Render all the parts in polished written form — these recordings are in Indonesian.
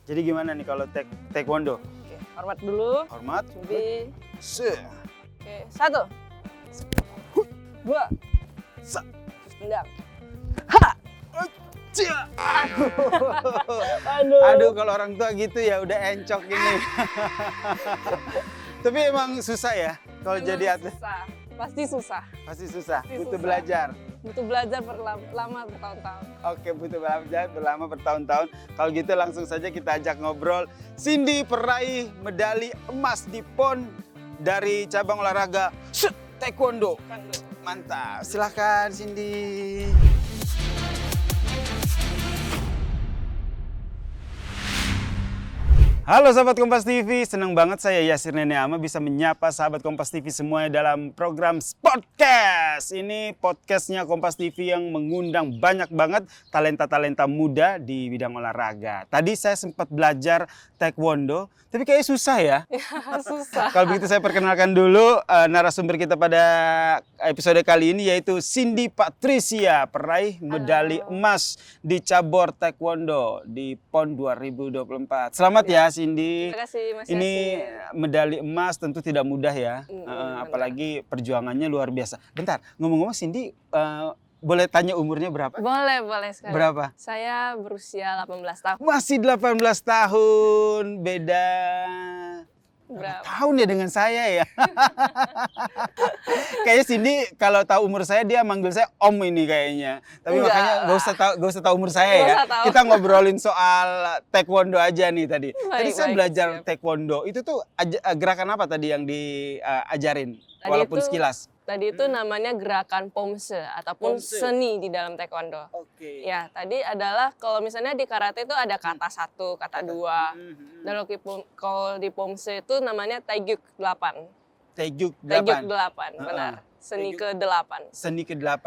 Jadi gimana nih kalau taekwondo? Oke, hormat dulu. Hormat. Jadi, Se. oke, 1, 2, Sa. tendang. Cia. Aduh. Aduh, kalau orang tua gitu ya udah encok ini. Tapi emang susah ya kalau Emang jadi atlet. susah. Pasti susah. Pasti susah. Pasti Butuh susah. belajar. Butuh belajar lama bertahun-tahun. Oke, butuh belajar berlama bertahun-tahun. Kalau gitu langsung saja kita ajak ngobrol. Cindy peraih medali emas di PON dari cabang olahraga taekwondo. Mantap. Silakan Cindy. Halo sahabat Kompas TV, senang banget saya Yasir Nene Ama bisa menyapa sahabat Kompas TV semuanya dalam program Sportcast. Ini podcastnya Kompas TV yang mengundang banyak banget talenta-talenta muda di bidang olahraga. Tadi saya sempat belajar taekwondo, tapi kayaknya susah ya. Susah. Kalau begitu saya perkenalkan dulu narasumber kita pada episode kali ini yaitu Cindy Patricia, peraih medali emas di cabur taekwondo di PON 2024. Selamat ya Cindy. Terima kasih Mas Ini Yasir. medali emas tentu tidak mudah ya, apalagi perjuangannya luar biasa. Bentar, ngomong-ngomong Cindy, boleh tanya umurnya berapa? Boleh sekali. Berapa? Saya berusia 18 tahun. Masih 18 tahun, beda Berapa? tahun ya dengan saya ya. Kayaknya Cindy kalau tahu umur saya dia manggil saya Om ini kayaknya. Tapi Enggak makanya lah. gak usah tahu umur saya Nggak ya. usah tahu. Kita ngobrolin soal taekwondo aja nih tadi. Tadi saya Baik, belajar siap. taekwondo. Itu tuh gerakan apa tadi yang diajarin? Tadi Walaupun itu- sekilas. Tadi itu namanya gerakan pomse ataupun Pomse. seni di dalam taekwondo. Oke. Ya, tadi adalah kalau misalnya di karate itu ada kata 1, kata 2. Dan kalau di pomse itu namanya taegyuk 8. Taegyuk Taegyuk 8. 8, benar. Seni Taegyuk. ke-8. Seni ke-8.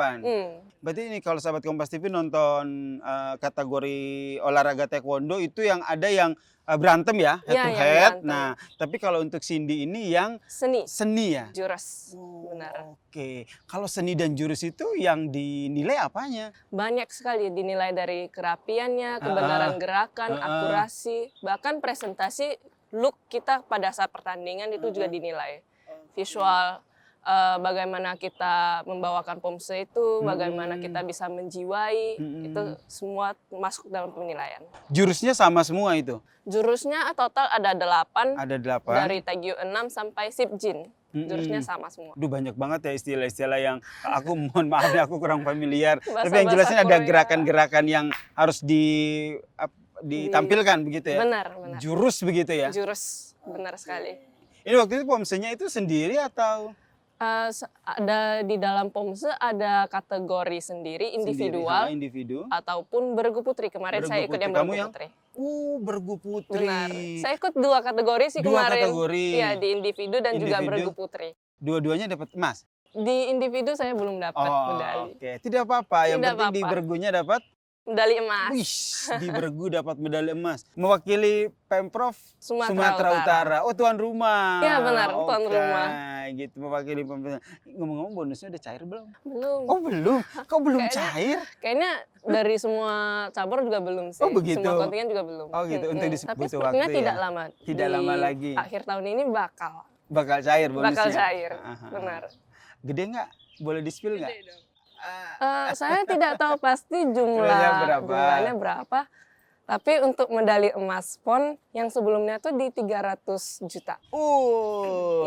Berarti ini kalau sahabat Kompas TV nonton kategori olahraga taekwondo itu yang ada yang berantem ya, head Iya, to yang head. berantem. Nah, tapi kalau untuk Cindy ini yang seni ya. Jurus. Benar. Oke, kalau seni dan jurus itu yang dinilai apanya? Banyak sekali dinilai dari kerapiannya, kebenaran gerakan, akurasi, bahkan presentasi look kita pada saat pertandingan itu juga dinilai. Visual, bagaimana kita membawakan pomse itu, bagaimana kita bisa menjiwai, itu semua masuk dalam penilaian. Jurusnya sama semua itu? Jurusnya total ada 8, Ada 8. dari Taegyo 6 sampai Sipjin. Jurusnya sama semua. Duh, banyak banget ya istilah-istilah yang aku mohon maaf ya aku kurang familiar. Tapi yang Bahasa-bahasa jelasnya ada Korea. gerakan-gerakan yang harus ditampilkan begitu ya? Benar. Jurus begitu ya? Jurus, benar sekali. Ini waktu itu pomsenya itu sendiri atau? Ada di dalam pomse ada kategori sendiri, individual, Individu. ataupun bergu putri. Kemarin Bergu saya ikut putri. yang Kamu bergu yang? putri. Bergu putri. Benar. Saya ikut 2 kategori sih Dua kemarin. kategori. Iya, di individu dan juga Individu. bergu putri. Dua-duanya dapat emas. Di individu saya belum dapat medali. Oke. Tidak apa-apa. Yang Tidak penting di apa-apa. bergunya dapat. Medali emas. Wih, di bergu dapat medali emas. Mewakili Pemprov Sumatera Utara. Oh, tuan rumah. Iya, benar, tuan Oke, rumah. gitu mewakili Pemprov. Ngomong-ngomong bonusnya udah cair belum? Belum. Oh, belum. Kok belum Kayaknya- cair? Kayaknya dari semua cabur juga belum sih. Oh, begitu. Semua kontingen juga belum. Oh, gitu. Untuk Tapi butuh sepertinya waktu tidak ya. lama. Tidak Di lama lagi. Akhir tahun ini Bakal cair bonusnya. bakal cair. Aha. Benar. Gede nggak? Boleh di-spill nggak? Saya tidak tahu pasti Jumlahnya jumlahnya berapa. Tapi untuk medali emas PON yang sebelumnya tuh di 300 juta.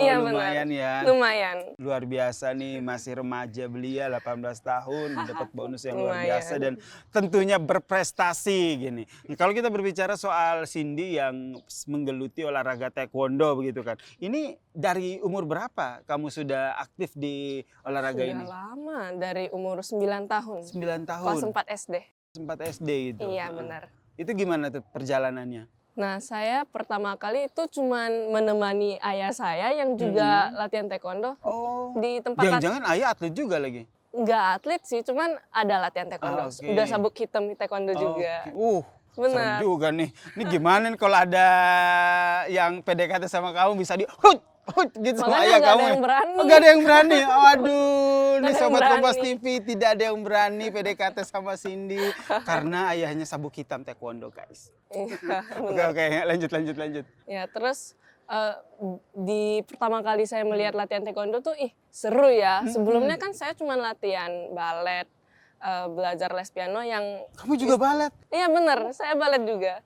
Iya, Lumayan benar. ya. Lumayan. Luar biasa nih, masih remaja belia 18 tahun dapat bonus yang luar Lumayan. biasa dan tentunya berprestasi gini. Nah, kalau kita berbicara soal Cindy yang menggeluti olahraga taekwondo begitu kan. Ini dari umur berapa kamu sudah aktif di olahraga Sudah ini? lama, dari umur 9 tahun. 9 tahun. Kelas 4 SD. Sempat SD gitu. Iya, benar. Itu gimana tuh perjalanannya? Nah, saya pertama kali itu cuman menemani ayah saya yang juga latihan taekwondo Oh. di tempat Jangan-jangan ayah atlet juga lagi. nggak atlet sih, cuman ada latihan taekwondo. Oke. Udah sabuk hitam di taekwondo juga. Seru Benar. juga nih. Ini gimana nih kalau ada yang PDKT sama kamu bisa di hut gitu sama Makanya ayah nggak kamu. ada ya? yang berani. Oh, nggak ada yang berani. Aduh, nih ada yang Sobat Kompas berani. TV, tidak ada yang berani PDKT sama Cindy karena ayahnya sabuk hitam taekwondo, guys. Iya, Oke, benar. oke, lanjut. Ya, terus di pertama kali saya melihat latihan taekwondo tuh, ih seru ya. Sebelumnya kan saya cuma latihan balet, belajar les piano yang Kamu juga balet? iya bener, saya balet juga.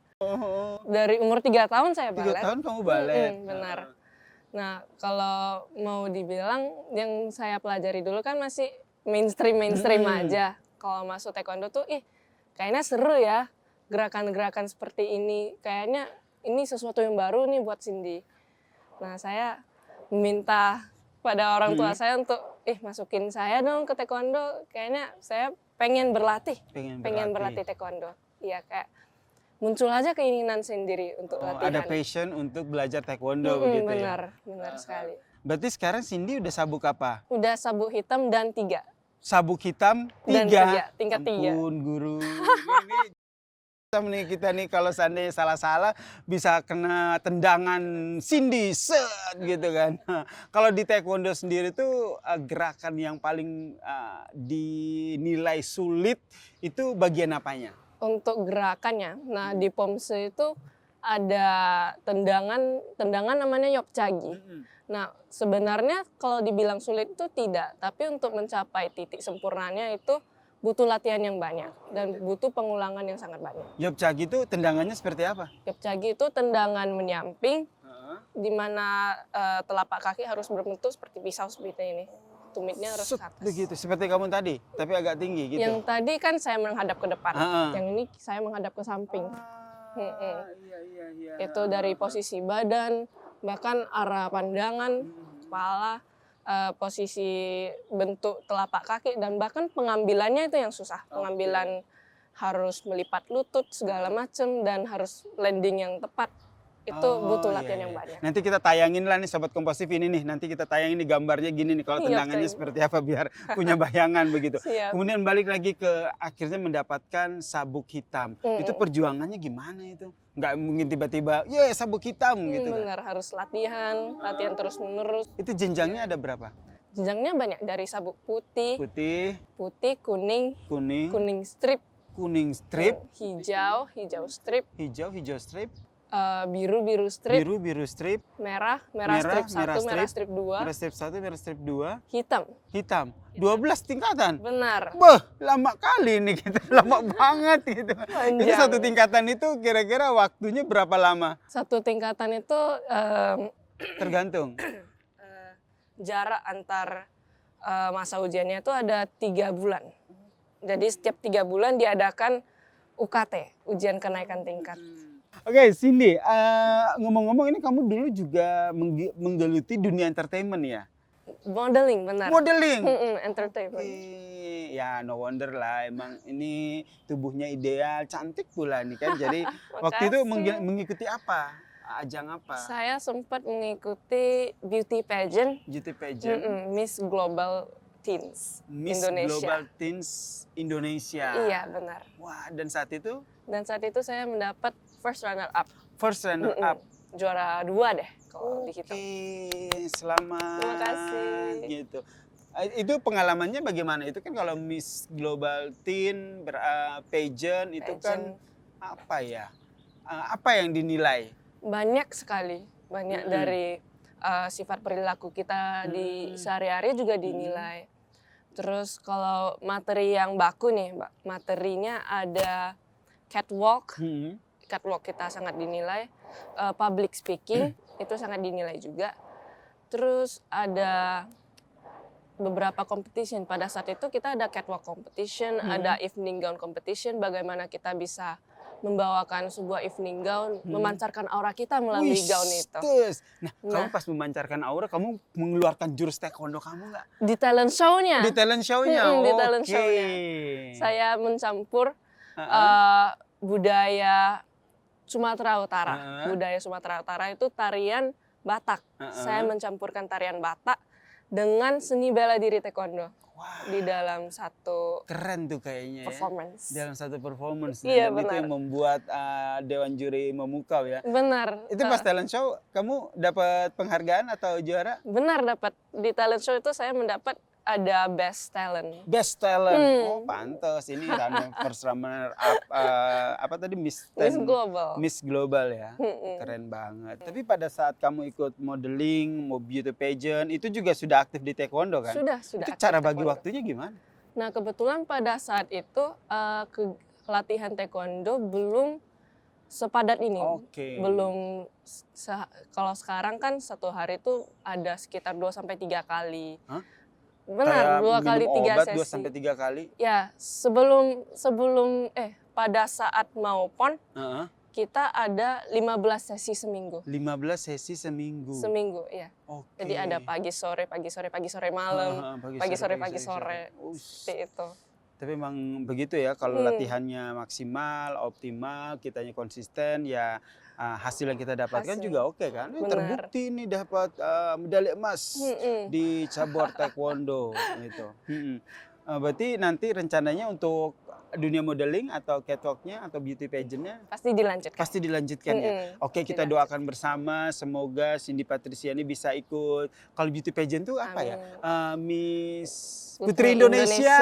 Dari umur 3 tahun saya 3 balet. tahun kamu balet? Benar. Nah, kalau mau dibilang yang saya pelajari dulu kan masih mainstream aja. Kalau masuk taekwondo tuh, ih kayaknya seru ya gerakan-gerakan seperti ini. Kayaknya ini sesuatu yang baru nih buat Cindy. Nah, saya meminta pada orang tua saya untuk, masukin saya dong ke taekwondo. Kayaknya saya pengen berlatih, pengen berlatih taekwondo. Iya, kayak muncul aja keinginan sendiri untuk latihan. Ada passion untuk belajar taekwondo begitu ya? Benar sekali. Berarti sekarang Cindy udah sabuk apa? Udah sabuk hitam dan 3. Sabuk hitam 3? Dan 3, tingkat 3. Ampun, guru. Ini kita nih kalau seandainya salah-salah bisa kena tendangan Cindy, set gitu kan. Kalau di taekwondo sendiri tuh gerakan yang paling dinilai sulit itu bagian apanya? Untuk gerakannya, nah di Pomse itu ada tendangan namanya yopchagi. Nah sebenarnya kalau dibilang sulit itu tidak, tapi untuk mencapai titik sempurnanya itu butuh latihan yang banyak dan butuh pengulangan yang sangat banyak. Yopchagi itu tendangannya seperti apa? Yopchagi itu tendangan menyamping, di mana telapak kaki harus berbentuk seperti pisau seperti ini. Tumitnya harus ke atas. Begitu, seperti kamu tadi, tapi agak tinggi gitu. Yang tadi kan saya menghadap ke depan, yang ini saya menghadap ke samping. Iya. Itu dari posisi badan, bahkan arah pandangan, kepala, posisi bentuk telapak kaki, dan bahkan pengambilannya itu yang susah. Pengambilan harus melipat lutut segala macam dan harus landing yang tepat. Itu butuh latihan yang banyak. Nanti kita tayangin lah nih Sobat Kompas TV ini nih. Nanti kita tayangin nih gambarnya gini nih. Kalau tendangannya seperti apa biar punya bayangan begitu. Siap. Kemudian balik lagi ke akhirnya mendapatkan sabuk hitam. Itu perjuangannya gimana itu? Nggak mungkin tiba-tiba, sabuk hitam gitu kan. Benar, harus latihan terus menerus. Itu jenjangnya ada berapa? Jenjangnya banyak, dari sabuk putih, kuning strip, hijau strip, hijau strip, biru strip, biru strip, merah strip 1, merah strip 2, merah strip 1, merah strip 2, hitam. 12 tingkatan. Benar. Lama kali nih kita, lama banget gitu. Panjang. Itu satu tingkatan itu kira-kira waktunya berapa lama? Satu tingkatan itu Tergantung. jarak antar masa ujiannya itu ada 3 bulan. Jadi setiap 3 bulan diadakan UKT, ujian kenaikan tingkat. Oke, Cindy, ngomong-ngomong ini kamu dulu juga menggeluti dunia entertainment ya? Modeling, benar. Modeling? Entertainment. Ya no wonder lah, emang ini tubuhnya ideal, cantik pula nih kan. Jadi waktu itu mengikuti apa? Ajang apa? Saya sempat mengikuti beauty pageant. Miss Global Teens Indonesia. Global Teens Indonesia. Iya, benar. Wah, dan saat itu? Dan saat itu saya mendapat first runner up. Juara 2 deh kalau dihitung. Selamat. Terima kasih. Gitu. Itu pengalamannya bagaimana? Itu kan kalau Miss Global Teen pageant itu kan apa ya? Apa yang dinilai? Banyak sekali, dari sifat perilaku kita di sehari-hari juga dinilai. Terus kalau materi yang baku nih, materinya ada catwalk. Catwalk kita sangat dinilai, public speaking itu sangat dinilai juga. Terus ada beberapa competition. Pada saat itu kita ada catwalk competition, ada evening gown competition, bagaimana kita bisa membawakan sebuah evening gown, memancarkan aura kita melalui gaun itu. Nah, kamu pas memancarkan aura, kamu mengeluarkan jurus taekwondo kamu nggak? Di talent show-nya. Di talent show-nya? Di talent show-nya. Saya mencampur budaya Sumatera Utara. Budaya Sumatera Utara itu tarian Batak. Saya mencampurkan tarian Batak dengan seni bela diri taekwondo. Di dalam satu keren tuh kayaknya performance. Dalam satu performance. Iya, dan benar. itu yang membuat Dewan Juri memukau ya. Benar. Itu pas talent show kamu dapat penghargaan atau juara? Benar, dapat. Di talent show itu saya mendapat ada best talent. Best talent. Oh, pantes. Ini first runner up apa tadi Miss Miss Global. Miss Global ya. Keren banget. Tapi pada saat kamu ikut modeling, mau beauty pageant, itu juga sudah aktif di taekwondo kan? Sudah Itu aktif cara bagi taekwondo. waktunya gimana? Nah, kebetulan pada saat itu latihan taekwondo belum sepadat ini. Oke. Belum kalau sekarang kan satu hari itu ada sekitar 2-3 kali. Hah? Benar, Kayak 2 kali minum 3 obat sesi. 2-3 kali? Ya, sebelum pada saat mau PON Heeh. kita ada 15 sesi seminggu. 15 sesi seminggu. Seminggu, iya. Oke. Jadi ada pagi sore malam, pagi sore. Oh, Seperti itu. tapi memang begitu ya, kalau latihannya maksimal, optimal, kitanya konsisten, ya hasil yang kita dapatkan Hasil. juga oke kan? Benar. Terbukti nih dapat medali emas di cabur taekwondo gitu. Berarti nanti rencananya untuk dunia modeling atau catwalknya atau beauty pageantnya Pasti dilanjutkan. pasti dilanjutkan ya. Oke, kita doakan bersama semoga Cindy Patricia ini bisa ikut. Kalau beauty pageant tuh apa ya? Miss Putri Indonesia,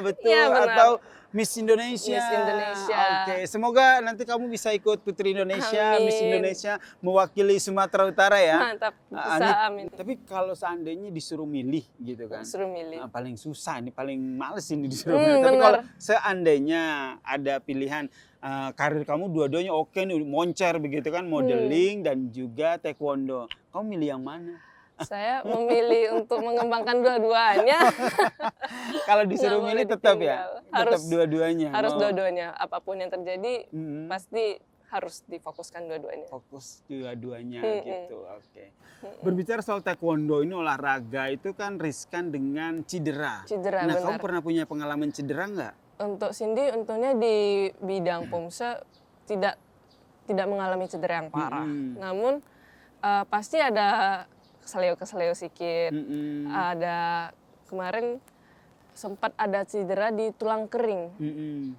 betul, Ya, benar. atau Miss Indonesia. Miss Indonesia. Oke, semoga nanti kamu bisa ikut Putri Indonesia, Miss Amin. Indonesia mewakili Sumatera Utara ya. Mantap, bisa amin. Tapi kalau seandainya disuruh milih gitu kan. Suruh milih. Paling susah ini, paling males ini disuruh milih. Tapi benar. kalau seandainya ada pilihan karir kamu dua-duanya oke nih, moncer begitu kan, modeling dan juga taekwondo. Kamu milih yang mana? Saya memilih untuk mengembangkan dua-duanya. Kalau disuruh Nggak milih boleh tetap ditinggal. ya, tetap dua-duanya. Harus mau dua-duanya. Apapun yang terjadi, pasti harus difokuskan dua-duanya. fokus dua-duanya gitu. Oke. Berbicara soal taekwondo ini olahraga itu kan riskan dengan cedera. Cedera, Nah, benar. kamu pernah punya pengalaman cedera nggak? Untuk Cindy, untungnya di bidang POMSE tidak mengalami cedera yang parah. Namun pasti ada keseleo sedikit. Ada kemarin sempat ada cedera di tulang kering.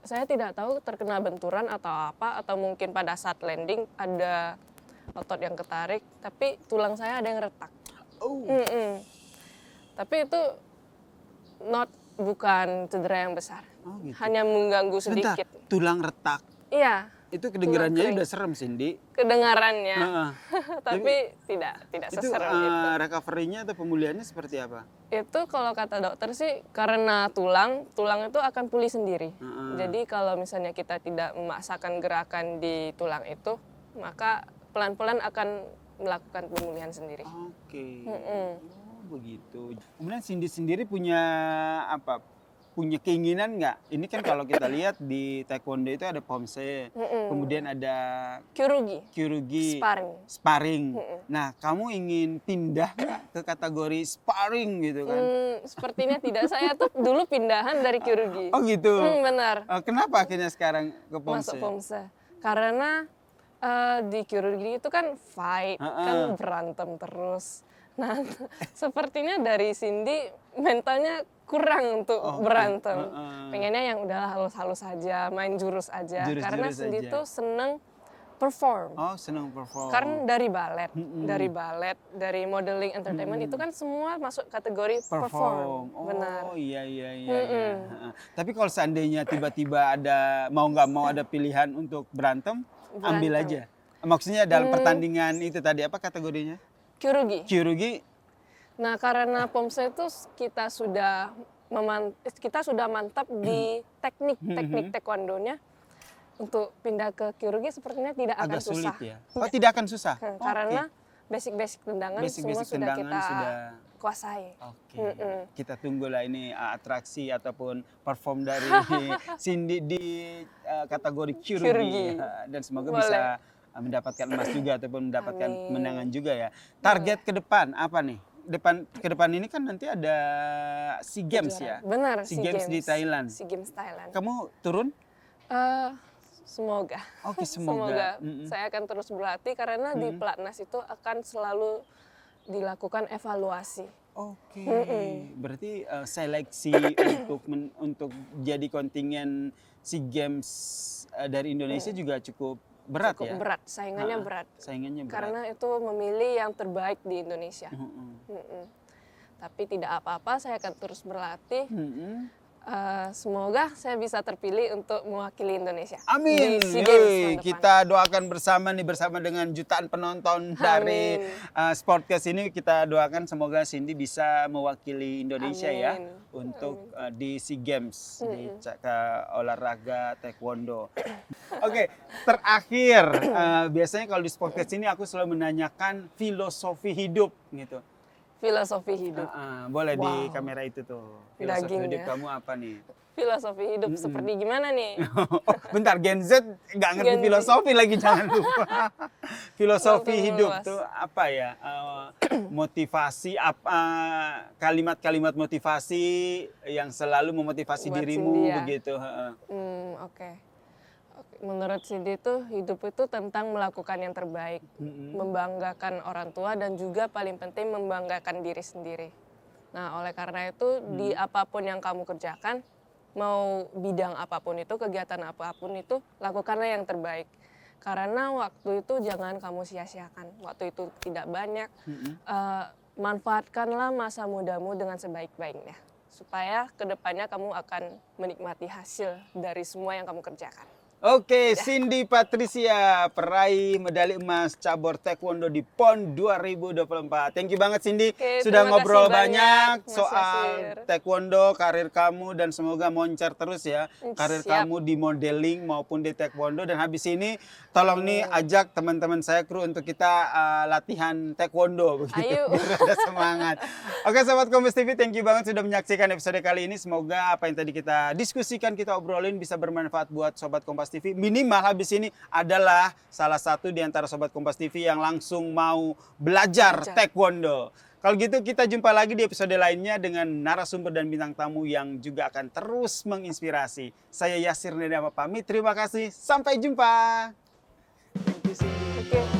Saya tidak tahu terkena benturan atau apa, atau mungkin pada saat landing ada otot yang ketarik, tapi tulang saya ada yang retak. Oh. Tapi itu bukan cedera yang besar, Oh, gitu. hanya mengganggu Sebentar, sedikit. tulang retak. Iya, Itu kedengarannya kering. udah serem, Cindy. kedengarannya, Heeh. tapi tidak Itu seserem itu. recovery-nya atau pemulihannya seperti apa? Itu kalau kata dokter sih karena tulang itu akan pulih sendiri. Jadi kalau misalnya kita tidak memaksakan gerakan di tulang itu, maka pelan-pelan akan melakukan pemulihan sendiri. Oke. Oh, begitu. Kemudian Cindy sendiri punya apa? Punya keinginan nggak? Ini kan kalau kita lihat di taekwondo itu ada pomse, kemudian ada kyurugi, sparring. Nah, kamu ingin pindah nggak ke kategori sparring gitu kan? Sepertinya tidak. Saya tuh dulu pindahan dari kyurugi. Oh gitu. Benar. Kenapa akhirnya sekarang ke pomse? Masuk pomse. Karena di kyurugi itu kan fight, kan berantem terus. Nah, sepertinya dari Cindy mentalnya kurang untuk berantem. Pengennya yang udah halus-halus aja, main jurus aja. Karena Cindy tuh seneng perform. Oh, seneng perform. Karena dari dari modeling entertainment itu kan semua masuk kategori perform. Oh, Benar. iya. Tapi kalau seandainya tiba-tiba ada mau nggak mau ada pilihan untuk berantem, ambil aja. Maksudnya dalam pertandingan itu tadi apa kategorinya? Kyurugi. Nah, karena pomse itu kita sudah mantap di teknik taekwondonya, untuk pindah ke kyurugi sepertinya tidak akan Agak susah. sulit ya? Oh, tidak akan susah? Karena basic tendangan semua sudah kita kuasai. Oke. Kita tunggulah ini atraksi ataupun perform dari Cindy di kategori kyurugi. Dan semoga bisa mendapatkan emas juga ataupun mendapatkan kemenangan juga ya. Target ke depan apa nih? Ke depan ini kan nanti ada SEA Games ya? Benar, SEA Games di Thailand. SEA Games Thailand. Kamu turun? Semoga. Oke, semoga. Saya akan terus berlatih karena di pelatnas itu akan selalu dilakukan evaluasi. Oke. Berarti seleksi untuk jadi kontingen SEA Games dari Indonesia juga cukup berat ya? Berat, saingannya berat. Saingannya berat. Karena itu memilih yang terbaik di Indonesia. Tapi tidak apa-apa, saya akan terus berlatih. Mm-mm. Semoga saya bisa terpilih untuk mewakili Indonesia Amin. di SEA Games tahun depan. Kita doakan bersama nih, bersama dengan jutaan penonton dari Sportcast ini. Kita doakan semoga Cindy bisa mewakili Indonesia ya untuk di SEA Games di olahraga taekwondo. Oke, terakhir biasanya kalau di Sportcast ini aku selalu menanyakan filosofi hidup gitu. Filosofi hidup. Boleh di kamera itu tuh. Filosofi hidup kamu apa nih? Filosofi hidup seperti gimana nih? Oh, bentar, Gen Z nggak ngerti filosofi lagi, jangan lupa. Filosofi hidup tuh apa ya? Motivasi, kalimat-kalimat motivasi yang selalu memotivasi Buat dirimu Cindy ya? begitu. Oke. Menurut Cindy itu hidup itu tentang melakukan yang terbaik, membanggakan orang tua dan juga paling penting membanggakan diri sendiri. Nah, oleh karena itu di apapun yang kamu kerjakan, mau bidang apapun itu, kegiatan apapun itu, lakukanlah yang terbaik. Karena waktu itu jangan kamu sia-siakan. Waktu itu tidak banyak. Manfaatkanlah masa mudamu dengan sebaik-baiknya. Supaya kedepannya kamu akan menikmati hasil dari semua yang kamu kerjakan. Oke, Cindy Patricia, peraih medali emas cabur taekwondo di PON 2024. Thank you banget Cindy, sudah ngobrol banyak soal taekwondo, karir kamu, dan semoga moncer terus ya karir kamu di modeling maupun di taekwondo. Dan habis ini tolong nih ajak teman-teman saya kru untuk kita latihan taekwondo begitu. Ayo. Biar ada semangat. Oke, Sobat Kompas TV, thank you banget sudah menyaksikan episode kali ini. Semoga apa yang tadi kita diskusikan, kita obrolin bisa bermanfaat buat Sobat Kompas TV. Minimal habis ini adalah salah satu di antara Sobat Kompas TV yang langsung mau belajar taekwondo. Kalau gitu kita jumpa lagi di episode lainnya dengan narasumber dan bintang tamu yang juga akan terus menginspirasi. Saya Yasir Nedama pamit, terima kasih, sampai jumpa. Thank you, Cindy.